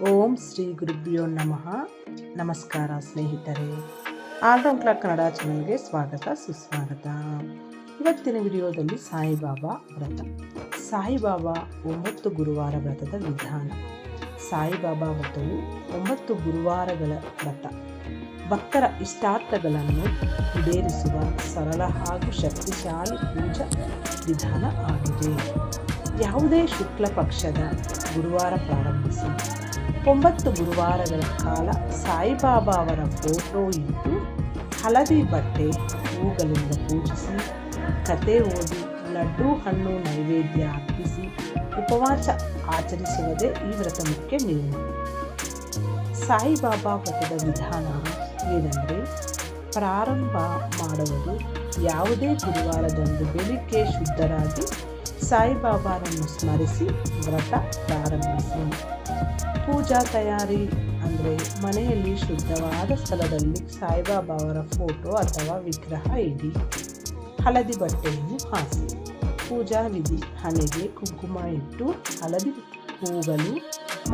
ಓಂ ಶ್ರೀ ಗುರುಭ್ಯೋ ನಮಃ. ನಮಸ್ಕಾರ ಸ್ನೇಹಿತರೆ, ಆಲ್ರೌಂಡ್ ಕ್ಲಾಕ್ ಕನ್ನಡ ಚಾನಲ್ಗೆ ಸ್ವಾಗತ ಸುಸ್ವಾಗತ. ಇವತ್ತಿನ ವಿಡಿಯೋದಲ್ಲಿ ಸಾಯಿಬಾಬಾ ವ್ರತ. ಸಾಯಿಬಾಬಾ 9 ಗುರುವಾರ ವ್ರತದ ವಿಧಾನ. ಸಾಯಿಬಾಬಾ ವ್ರತವು 9 ಗುರುವಾರಗಳ ವ್ರತ. ಭಕ್ತರ ಇಷ್ಟಾರ್ಥಗಳನ್ನು ಈಡೇರಿಸುವ ಸರಳ ಹಾಗೂ ಶಕ್ತಿಶಾಲಿ ಪೂಜಾ ವಿಧಾನ ಆಗಿದೆ. ಯಾವುದೇ ಶುಕ್ಲ ಪಕ್ಷದ ಗುರುವಾರ ಪ್ರಾರಂಭಿಸಿ 9 ಗುರುವಾರಗಳ ಕಾಲ ಸಾಯಿಬಾಬಾ ಅವರ ಫೋಟೋ ಇಟ್ಟು ಹಳದಿ ಬಟ್ಟೆ ಹೂಗಳಿಂದ ಪೂಜಿಸಿ, ಕತೆ ಓದಿ, ಲಡ್ಡು ಹಣ್ಣು ನೈವೇದ್ಯ ಅರ್ಪಿಸಿ ಉಪವಾಸ ಆಚರಿಸುವುದೇ ಈ ವ್ರತ ಮುಖ್ಯ ನಿಯಮ. ಸಾಯಿಬಾಬಾ ವ್ರತದ ವಿಧಾನ ಏನೆಂದರೆ, ಪ್ರಾರಂಭ ಮಾಡುವುದು ಯಾವುದೇ ಗುರುವಾರದಂದು ಬೆಳಿಗ್ಗೆ ಶುದ್ಧರಾಗಿ ಸಾಯಿಬಾಬಾರನ್ನು ಸ್ಮರಿಸಿ ವ್ರತ ಪ್ರಾರಂಭಿಸಿ. ಪೂಜಾ ತಯಾರಿ ಅಂದರೆ ಮನೆಯಲ್ಲಿ ಶುದ್ಧವಾದ ಸ್ಥಳದಲ್ಲಿ ಸಾಯಿಬಾಬಾ ಅವರ ಫೋಟೋ ಅಥವಾ ವಿಗ್ರಹ ಇಡಿ, ಹಳದಿ ಬಟ್ಟೆಯನ್ನು ಹಾಸಿ. ಪೂಜಾ ವಿಧಿ: ಹಣೆಗೆ ಕುಂಕುಮ ಇಟ್ಟು ಹಳದಿ ಹೂಗಳು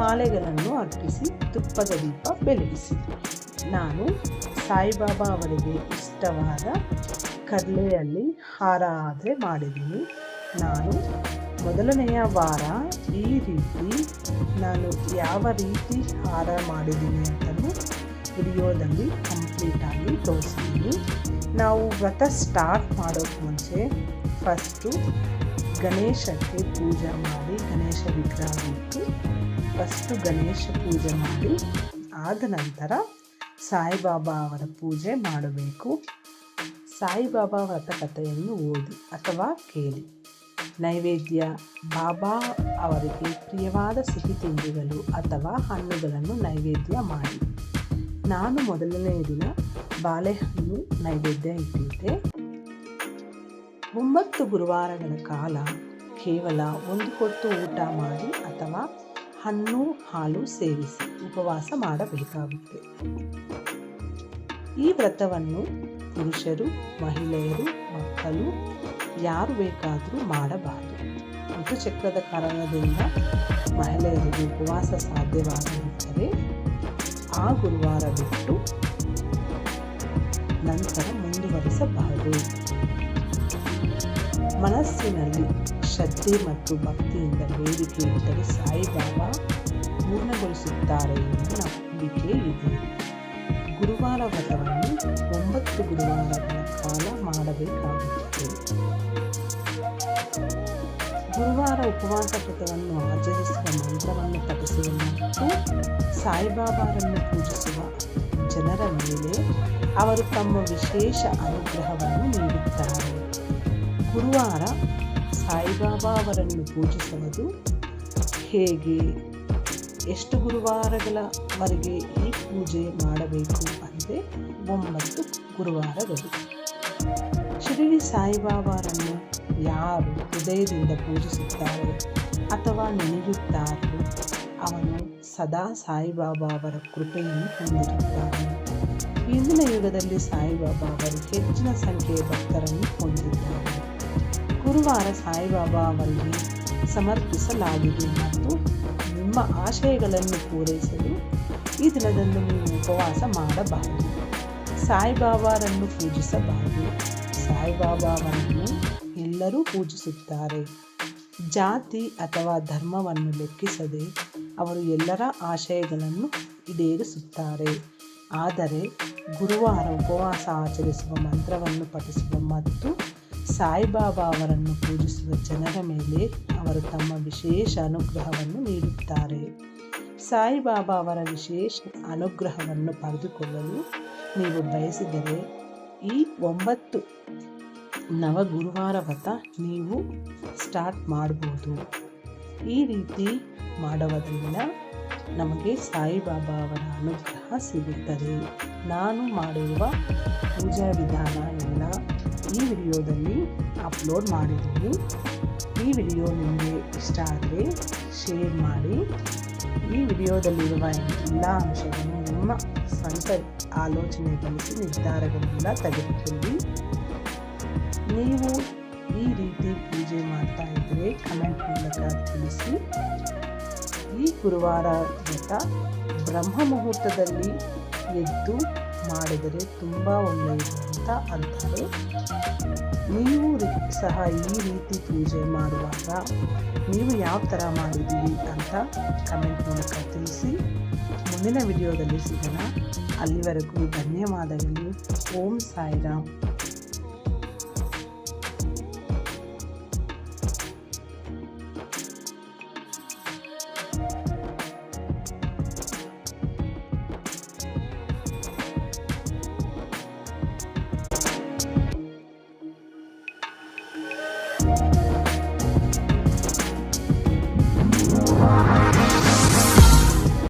ಮಾಲೆಗಳನ್ನು ಅರ್ಪಿಸಿ ತುಪ್ಪದ ದೀಪ ಬೆಳಗಿಸಿ. ನಾನು ಸಾಯಿಬಾಬಾ ಅವರಿಗೆ ಇಷ್ಟವಾದ ಕಡಲೆಯಲ್ಲಿ ಹಾರ ಆದರೆ ಮಾಡಿದ್ದೀನಿ. ನಾನು ಮೊದಲನೆಯ ವಾರ ಈ ರೀತಿ ನಾನು ಯಾವ ರೀತಿ ಹಾರ ಮಾಡಿದ್ದೀನಿ ಅಂತಲೂ ವಿಡಿಯೋದಲ್ಲಿ ಕಂಪ್ಲೀಟಾಗಿ ತೋರಿಸಿದ್ದೀನಿ. ನಾವು ವ್ರತ ಸ್ಟಾರ್ಟ್ ಮಾಡೋಕ್ಕೆ ಮುಂಚೆ ಫಸ್ಟು ಗಣೇಶಕ್ಕೆ ಪೂಜೆ ಮಾಡಿ, ಗಣೇಶ ವಿಗ್ರಹ ಇಟ್ಟು ಫಸ್ಟು ಗಣೇಶ ಪೂಜೆ ಮಾಡಿ ಆದ ನಂತರ ಸಾಯಿಬಾಬಾ ಅವರ ಪೂಜೆ ಮಾಡಬೇಕು. ಸಾಯಿಬಾಬಾ ವ್ರತ ಕಥೆಯನ್ನು ಓದಿ ಅಥವಾ ಕೇಳಿ. ನೈವೇದ್ಯ: ಬಾಬಾ ಅವರಿಗೆ ಪ್ರಿಯವಾದ ಸಿಹಿ ತಿಂಡಿಗಳು ಅಥವಾ ಹಣ್ಣುಗಳನ್ನು ನೈವೇದ್ಯ ಮಾಡಿ. ನಾನು ಮೊದಲನೇ ದಿನ ಬಾಳೆಹಣ್ಣು ನೈವೇದ್ಯ ಇಟ್ಟಿದ್ದೆ. 9 ಗುರುವಾರಗಳ ಕಾಲ ಕೇವಲ 1 ಹೊತ್ತು ಊಟ ಮಾಡಿ ಅಥವಾ ಹಣ್ಣು ಹಾಲು ಸೇವಿಸಿ ಉಪವಾಸ ಮಾಡಬೇಕಾಗುತ್ತೆ. ಈ ವ್ರತವನ್ನು ಪುರುಷರು, ಮಹಿಳೆಯರು, ಮಕ್ಕಳು ಯಾರು ಬೇಕಾದರೂ ಮಾಡಬಾರದು. ಋತುಚಕ್ರದ ಕಾರಣದಿಂದ ಮಹಿಳೆಯರಿಗೆ ಉಪವಾಸ ಸಾಧ್ಯವಾಗಿರುತ್ತದೆ. ಆ ಗುರುವಾರ ಬಿಟ್ಟು ನಂತರ ಮುಂದುವರಿಸಬಹುದು. ಮನಸ್ಸಿನಲ್ಲಿ ಶ್ರದ್ಧೆ ಮತ್ತು ಭಕ್ತಿಯಿಂದ ಬೇಡಿಕೆ ಇಟ್ಟರೆ ಸಾಯಿಬಾಬಾ ಪೂರ್ಣಗೊಳಿಸುತ್ತಾರೆ ಎಂದು ನಂಬಿಕೆ ಇದೆ. ಗುರುವಾರ ವ್ರತವನ್ನು 9 ಗುರುವಾರಗಳ ಕಾಲ ಮಾಡಬೇಕಾಗುತ್ತದೆ. ಗುರುವಾರ ಉಪವಾಸ ವ್ರತವನ್ನು ಆಚರಿಸುವ ಮಂತ್ರವನ್ನು ಪಠಿಸುವ ಮತ್ತು ಸಾಯಿಬಾಬಾರನ್ನು ಪೂಜಿಸುವ ಜನರ ಮೇಲೆ ಅವರು ತಮ್ಮ ವಿಶೇಷ ಅನುಗ್ರಹವನ್ನು ನೀಡುತ್ತಾರೆ. ಗುರುವಾರ ಸಾಯಿಬಾಬಾ ಅವರನ್ನು ಪೂಜಿಸುವುದು ಹೇಗೆ? ಎಷ್ಟು ಗುರುವಾರಗಳವರೆಗೆ ಈ ಪೂಜೆ ಮಾಡಬೇಕು ಅಂದರೆ 9 ಗುರುವಾರಗಳು. ಶಿರಡಿ ಸಾಯಿಬಾಬಾರನ್ನು ಯಾರು ಹೃದಯದಿಂದ ಪೂಜಿಸುತ್ತಾರೆ ಅಥವಾ ನೆನೆಯುತ್ತಾರೋ ಅವನು ಸದಾ ಸಾಯಿಬಾಬಾ ಅವರ ಕೃಪೆಯನ್ನು ಹೊಂದಿರುತ್ತಾನೆ. ಇಂದಿನ ಯುಗದಲ್ಲಿ ಸಾಯಿಬಾಬಾ ಅವರು ಹೆಚ್ಚಿನ ಸಂಖ್ಯೆಯ ಭಕ್ತರನ್ನು ಹೊಂದಿದ್ದಾರೆ. ಗುರುವಾರ ಸಾಯಿಬಾಬಾ ಅವರಿಗೆ ಸಮರ್ಪಿಸಲಾಗಿದೆ ಮತ್ತು ನಿಮ್ಮ ಆಶಯಗಳನ್ನು ಪೂರೈಸಲು ಈ ದಿನದಂದು ನೀವು ಉಪವಾಸ ಮಾಡಬಾರದು. ಸಾಯಿಬಾಬಾರನ್ನು ಪೂಜಿಸಬಾರದು. ಸಾಯಿಬಾಬಾವನ್ನು ಎಲ್ಲರೂ ಪೂಜಿಸುತ್ತಾರೆ. ಜಾತಿ ಅಥವಾ ಧರ್ಮವನ್ನು ಲೆಕ್ಕಿಸದೆ ಅವರು ಎಲ್ಲರ ಆಶಯಗಳನ್ನು ಈಡೇರಿಸುತ್ತಾರೆ. ಆದರೆ ಗುರುವಾರ ಉಪವಾಸ ಆಚರಿಸುವ ಮಂತ್ರವನ್ನು ಪಠಿಸುವ ಮತ್ತು ಸಾಯಿಬಾಬಾ ಅವರನ್ನು ಪೂಜಿಸುವ ಜನರ ಮೇಲೆ ಅವರು ತಮ್ಮ ವಿಶೇಷ ಅನುಗ್ರಹವನ್ನು ನೀಡುತ್ತಾರೆ. ಸಾಯಿಬಾಬಾ ಅವರ ವಿಶೇಷ ಅನುಗ್ರಹವನ್ನು ಪಡೆದುಕೊಳ್ಳಲು ನೀವು ಬಯಸಿದರೆ ಈ 9 ನವಗುರುವಾರ ವ್ರತ ನೀವು ಸ್ಟಾರ್ಟ್ ಮಾಡ್ಬೋದು. ಈ ರೀತಿ ಮಾಡುವುದರಿಂದ ನಮಗೆ ಸಾಯಿಬಾಬಾ ಅವರ ಅನುಗ್ರಹ ಸಿಗುತ್ತದೆ. ನಾನು ಮಾಡಿರುವ ಪೂಜಾ ವಿಧಾನ ಎಲ್ಲ ಈ ವಿಡಿಯೋದಲ್ಲಿ ಅಪ್ಲೋಡ್ ಮಾಡಿದ್ದೀನಿ. ಈ ವಿಡಿಯೋ ನಿಮಗೆ ಇಷ್ಟ ಆದರೆ ಶೇರ್ ಮಾಡಿ. ಈ ವಿಡಿಯೋದಲ್ಲಿರುವ ಎಲ್ಲ ಅಂಶಗಳನ್ನು ನಿಮ್ಮ ಸ್ವಂತ ಆಲೋಚನೆಗಳಿಸಿ ನಿರ್ಧಾರಗಳೆಲ್ಲ ತೆಗೆದುಕೊಳ್ಳಿ. ನೀವು ಈ ರೀತಿ ಪೂಜೆ ಮಾಡ್ತಾ ಇದ್ದರೆ ಕಮೆಂಟ್ ಮೂಲಕ ತಿಳಿಸಿ. ಈ ಗುರುವಾರ ವ್ರತ ಬ್ರಹ್ಮ ಮುಹೂರ್ತದಲ್ಲಿ ಎದ್ದು ಮಾಡಿದರೆ ತುಂಬ ಒಳ್ಳೆಯದು ಅಂತ ಅಂತಾರೆ. ನೀವು ಸಹ ಈ ರೀತಿ ಪೂಜೆ ಮಾಡುವಾಗ ನೀವು ಯಾವ ಥರ ಮಾಡಿದ್ದೀರಿ ಅಂತ ಕಮೆಂಟ್ ಮೂಲಕ ತಿಳಿಸಿ. ಮುಂದಿನ ವಿಡಿಯೋದಲ್ಲಿ ಸಿಗೋಣ. ಅಲ್ಲಿವರೆಗೂ ಧನ್ಯವಾದಗಳು. ಓಂ ಸಾಯಿರಾಮ್.